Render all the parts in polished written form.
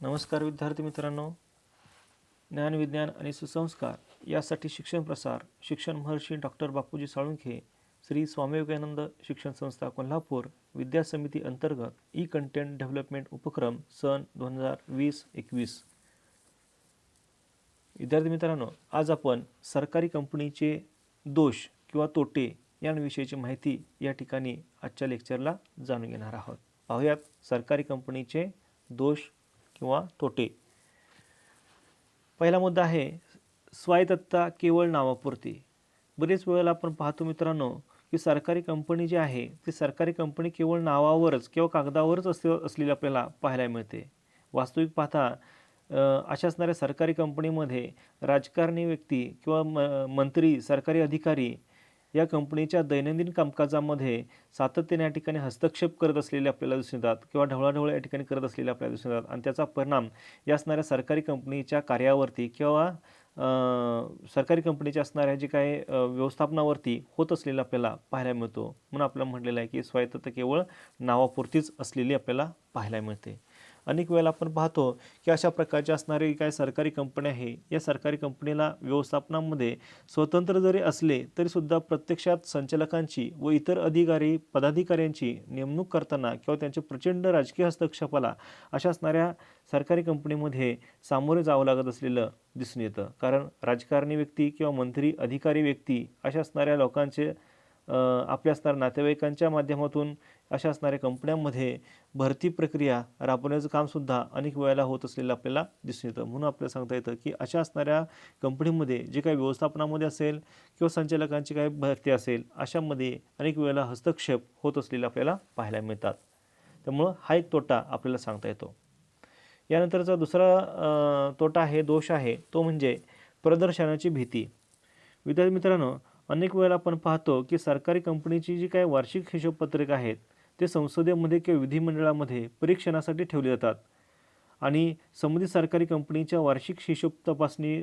नमस्कार विद्यार्थी मित्रांनो, ज्ञान विज्ञान आणि सुसंस्कार यासाठी शिक्षण प्रसार शिक्षण महर्षी डॉक्टर बापूजी साळुंखे श्री स्वामी विवेकानंद शिक्षण संस्था कोल्हापूर विद्या समिती अंतर्गत ई कंटेंट डेव्हलपमेंट उपक्रम सन 2020-21। विद्यार्थी मित्रांनो, आज आपण सरकारी कंपनीचे दोष किंवा तोटे यांविषयीची माहिती या ठिकाणी आजच्या लेक्चरला जाणून घेणार आहोत। पाहूयात सरकारी कंपनीचे दोष किंवा तोटे। पहिला मुद्दा आहे स्वायत्तता केवळ नावापुरती। बरेच वेळेला आपण पाहतो मित्रांनो की सरकारी कंपनी जी आहे ती सरकारी कंपनी केवळ नावावरच किंवा कागदावरच असलेली आपल्याला पाहायला मिळते। वास्तविक पाहता अशा असणाऱ्या सरकारी कंपनीमध्ये राजकारणी व्यक्ती किंवा मंत्री सरकारी अधिकारी या कंपनीच्या दैनंदिन कामकाजामध्ये सातत्याने या ठिकाणी हस्तक्षेप करत असलेले आपल्याला दिसून येतात किंवा ढवळाढवळ या ठिकाणी करत असलेले आपल्याला दिसून येतात आणि त्याचा परिणाम या असणाऱ्या सरकारी कंपनीच्या कार्यावरती किंवा सरकारी कंपनीच्या असणाऱ्या जे काही व्यवस्थापनावरती होत असलेला आपल्याला पाहायला मिळतो। म्हणून आपल्याला म्हटलेलं आहे की स्वायत्तता केवळ नावापुरतीच असलेली आपल्याला पाहायला मिळते। अनेक वेळेला आपण पाहतो की अशा प्रकारच्या असणारी काही सरकारी कंपन्या आहे या सरकारी कंपनीला व्यवस्थापनामध्ये स्वतंत्र जरी असले तरीसुद्धा प्रत्यक्षात संचालकांची व इतर अधिकारी पदाधिकाऱ्यांची नेमणूक करताना किंवा त्यांच्या प्रचंड राजकीय हस्तक्षेपाला अशा असणाऱ्या सरकारी कंपनीमध्ये सामोरे जावं लागत असलेलं दिसून येतं। कारण राजकारणी व्यक्ती किंवा मंत्री अधिकारी व्यक्ती अशा असणाऱ्या लोकांचे आपल्या असणाऱ्या नातेवाईकांच्या माध्यमातून अशा असणाऱ्या कंपन्यांमध्ये भरती प्रक्रिया राबवण्याचं कामसुद्धा अनेक वेळेला होत असलेलं आपल्याला दिसून येतं। म्हणून आपल्याला सांगता येतं की अशा असणाऱ्या कंपनीमध्ये जे काही व्यवस्थापनामध्ये असेल किंवा संचालकांची काही भरती असेल अशामध्ये अनेक वेळेला हस्तक्षेप होत असलेले आपल्याला पाहायला मिळतात। त्यामुळं हा एक तोटा आपल्याला सांगता येतो। यानंतरचा दुसरा तोटा आहे दोष आहे तो म्हणजे प्रदर्शनाची भीती। विद्यार्थी मित्रांनो, अनेक वेळेला आपण पाहतो की सरकारी कंपनीची जी काही वार्षिक हिशोपत्रक आहेत ते संसदेमध्ये किंवा विधिमंडळामध्ये परीक्षणासाठी ठेवले जातात आणि संबंधित सरकारी कंपनीच्या वार्षिक हिशोब तपासणी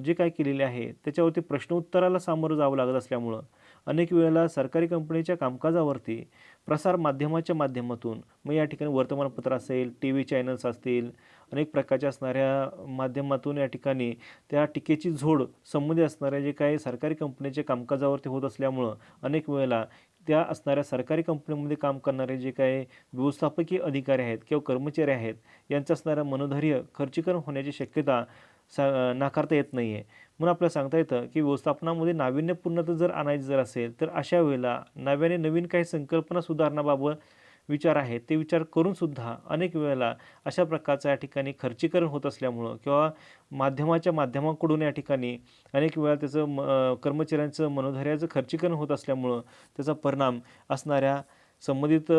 जे काय केलेले आहे त्याच्यावरती प्रश्नोत्तराला सामोरं जावं लागत असल्यामुळं अनेक वेळेला सरकारी कंपनीच्या कामकाजावरती प्रसार माध्यमाच्या माध्यमातून मग या ठिकाणी वर्तमानपत्र असेल, TV चॅनल्स असतील, अनेक प्रकारच्या असणाऱ्या माध्यमातून या ठिकाणी त्या टीकेची झोड संबंधित असणाऱ्या जे काही सरकारी कंपनीच्या कामकाजावरती होत असल्यामुळं अनेक वेळेला त्या असणाऱ्या सरकारी कंपनीमध्ये काम करणारे जे काही व्यवस्थापकीय अधिकारी आहेत किंवा कर्मचारी आहेत यांचं असणारं मनोधैर्य खच्चीकरण होण्याची शक्यता नाकारता येत नाही आहे। म्हणून आपल्याला सांगता येतं की व्यवस्थापनामध्ये नाविन्यपूर्णता जर आणायची जर असेल तर अशा वेळेला नव्याने नवीन काही संकल्पना सुधारण्याबाबत विचार आहेत ते विचार करूनसुद्धा अनेक वेळेला अशा प्रकारचं या ठिकाणी खच्चीकरण होत असल्यामुळं किंवा माध्यमाकडून या ठिकाणी अनेक वेळा त्याचं कर्मचाऱ्यांचं मनोधैर्याचं खच्चीकरण होत असल्यामुळं त्याचा परिणाम असणाऱ्या संबंधित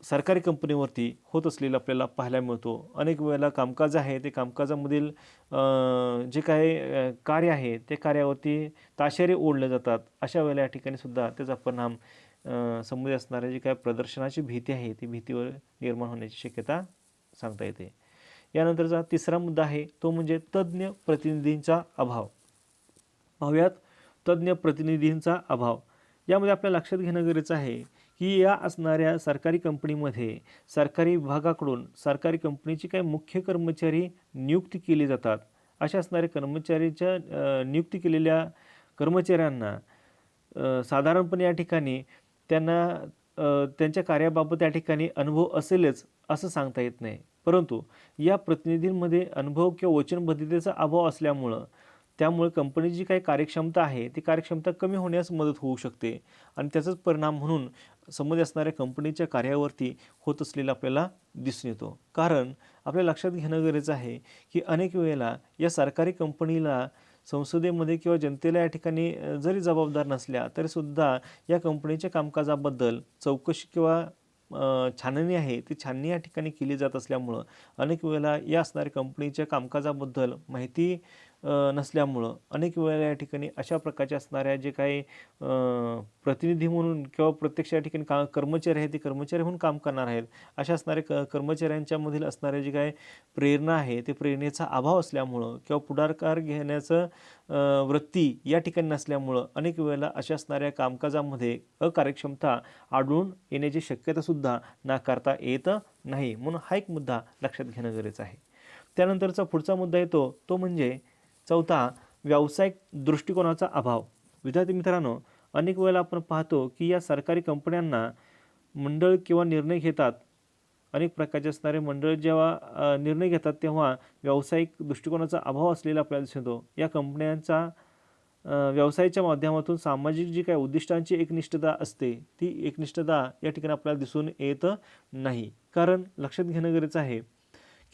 सरकारी कंपनीवरती होत असलेला आपल्याला पाहायला मिळतो। अनेक वेळेला कामकाज आहे ते कामकाजामधील जे काही कार्य आहे ते कार्यावरती ताशेरे ओढले जातात। अशा वेळेला या ठिकाणी सुद्धा त्याचा परिणाम संबंधित असणाऱ्या जी काही प्रदर्शनाची भीती आहे ती भीतीवर निर्माण होण्याची शक्यता सांगता येते। यानंतरचा तिसरा मुद्दा आहे तो म्हणजे तज्ज्ञ प्रतिनिधींचा अभाव। पाहूयात तज्ज्ञ प्रतिनिधींचा अभाव। यामध्ये आपल्याला लक्षात घेणं गरजेचं आहे की या असणाऱ्या सरकारी कंपनीमध्ये सरकारी विभागाकडून सरकारी कंपनीची काही मुख्य कर्मचारी नियुक्ती केली जातात। अशा असणाऱ्या कर्मचारीच्या नियुक्ती केलेल्या कर्मचाऱ्यांना साधारणपणे या ठिकाणी त्यांना त्यांच्या कार्याबाबत या ठिकाणी अनुभव असेलच असं सांगता येत नाही। परंतु या प्रतिनिधींमध्ये अनुभव किंवा वचनबद्धतेचा अभाव असल्यामुळं त्यामुळे कंपनीची जी काही कार्यक्षमता आहे ती कार्यक्षमता कमी होण्यास मदत होऊ शकते आणि त्याचाच परिणाम म्हणून संबंधित असणाऱ्या कंपनीच्या कार्यावरती होत असलेला आपल्याला दिसून येतो। कारण आपल्याला लक्षात घेणं गरजेचं आहे की अनेक वेळेला या सरकारी कंपनीला संसदेमध्ये किंवा जनतेला या ठिकाणी जरी जबाबदार नसल्या तरीसुद्धा या कंपनीच्या कामकाजाबद्दल चौकशी किंवा छाननी आहे ती छाननी या ठिकाणी केली जात असल्यामुळं अनेक वेळेला या असणाऱ्या कंपनीच्या कामकाजाबद्दल माहिती नसल्यामुळं अनेक वेळेला या ठिकाणी अशा प्रकारच्या असणाऱ्या जे काही प्रतिनिधी म्हणून किंवा प्रत्यक्ष या ठिकाणी कर्मचारी आहेत ते कर्मचारी म्हणून काम करणार आहेत अशा असणाऱ्या कर्मचाऱ्यांच्यामधील असणारे जे काही प्रेरणा आहे ते प्रेरणेचा अभाव असल्यामुळं किंवा पुढाकार घेण्याचं वृत्ती या ठिकाणी नसल्यामुळं अनेक वेळेला अशा असणाऱ्या कामकाजामध्ये अकार्यक्षमता आढळून येण्याची शक्यतासुद्धा नाकारता येत नाही। म्हणून हा एक मुद्दा लक्षात घेणं गरजेचं आहे। त्यानंतरचा पुढचा मुद्दा येतो तो म्हणजे चौथा, व्यावसायिक दृष्टिकोनाचा अभाव. विद्यार्थी मित्रांनो, अनेक वेळेला आपण पाहतो की या सरकारी कंपन्यांना मंडळ किंवा निर्णय घेतात, अनेक प्रकारचे असणारे मंडळ जेव्हा निर्णय घेतात तेव्हा व्यावसायिक दृष्टिकोनाचा अभाव असलेला आपल्याला दिसून येतो. या कंपन्यांचा व्यवसायाच्या माध्यमातून सामाजिक जी काही उद्दिष्टांची एकनिष्ठता असते ती एकनिष्ठता या ठिकाणी आपल्याला दिसून येत नाही. कारण लक्षात घेणं गरजेचं आहे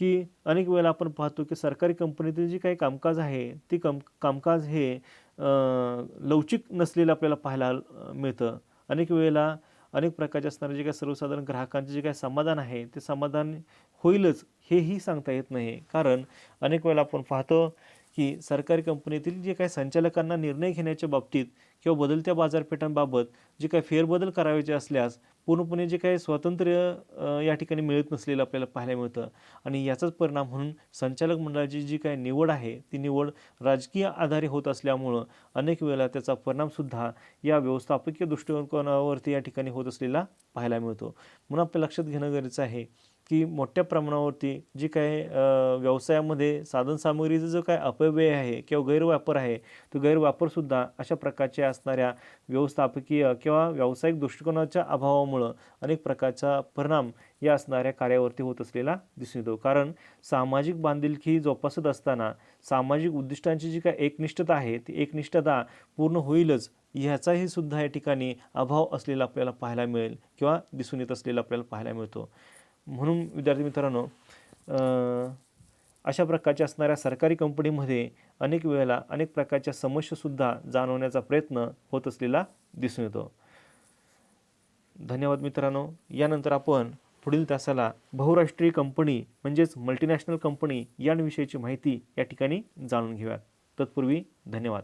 की अनेक वेळेला आपण पाहतो की सरकारी कंपनीतील जे काही कामकाज आहे ती कामकाज हे लवचिक नसलेलं आपल्याला पाहायला मिळतं. अनेक वेळेला अनेक प्रकारचे असणारे जे काही सर्वसाधारण ग्राहकांचे जे काही समाधान आहे ते समाधान होईलच हेही सांगता येत नाही. कारण अनेक वेळेला आपण पाहतो की सरकारी कंपनीतील जे काही संचालकांना निर्णय घेण्याच्या बाबतीत किंवा बदलत्या बाजारपेठांबाबत जे काही फेरबदल करायचे असल्यास पूर्णपणे जे काही स्वातंत्र्य या ठिकाणी मिळत नसलेलं आपल्याला पाहायला मिळतं. आणि याचाच परिणाम म्हणून संचालक मंडळाची जी काही निवड आहे ती निवड राजकीय आधारे होत असल्यामुळं अनेक वेळेला त्याचा परिणामसुद्धा या व्यवस्थापकीय दृष्टिकोनावरती या ठिकाणी होत असलेला पाहायला मिळतो. म्हणून आपल्या लक्षात घेणं गरजेचं आहे की मोठ्या प्रमाणावरती जी काही व्यवसायामध्ये साधनसामुग्रीचा जो काय अपव्यय आहे किंवा गैरवापर आहे तो गैरवापरसुद्धा अशा प्रकारच्या असणाऱ्या व्यवस्थापकीय किंवा व्यावसायिक दृष्टिकोनाच्या अभावामुळं अनेक प्रकारचा परिणाम या असणाऱ्या कार्यावरती होत असलेला दिसून येतो. कारण सामाजिक बांधिलकी जोपासत असताना सामाजिक उद्दिष्टांची जी काही एकनिष्ठता आहे ती एकनिष्ठता पूर्ण होईलच ह्याचाही सुद्धा या ठिकाणी अभाव असलेला आपल्याला पाहायला मिळेल किंवा दिसून येत असलेला आपल्याला पाहायला मिळतो. म्हणून विद्यार्थी मित्रांनो, अशा प्रकारच्या असणाऱ्या सरकारी कंपनीमध्ये अनेक वेळेला अनेक प्रकारच्या समस्यासुद्धा जाणवण्याचा प्रयत्न होत असलेला दिसून येतो. धन्यवाद मित्रांनो. यानंतर आपण पुढील तासाला बहुराष्ट्रीय कंपनी म्हणजेच मल्टीनॅशनल कंपनी यांविषयीची माहिती या ठिकाणी जाणून घेऊयात. तत्पूर्वी धन्यवाद.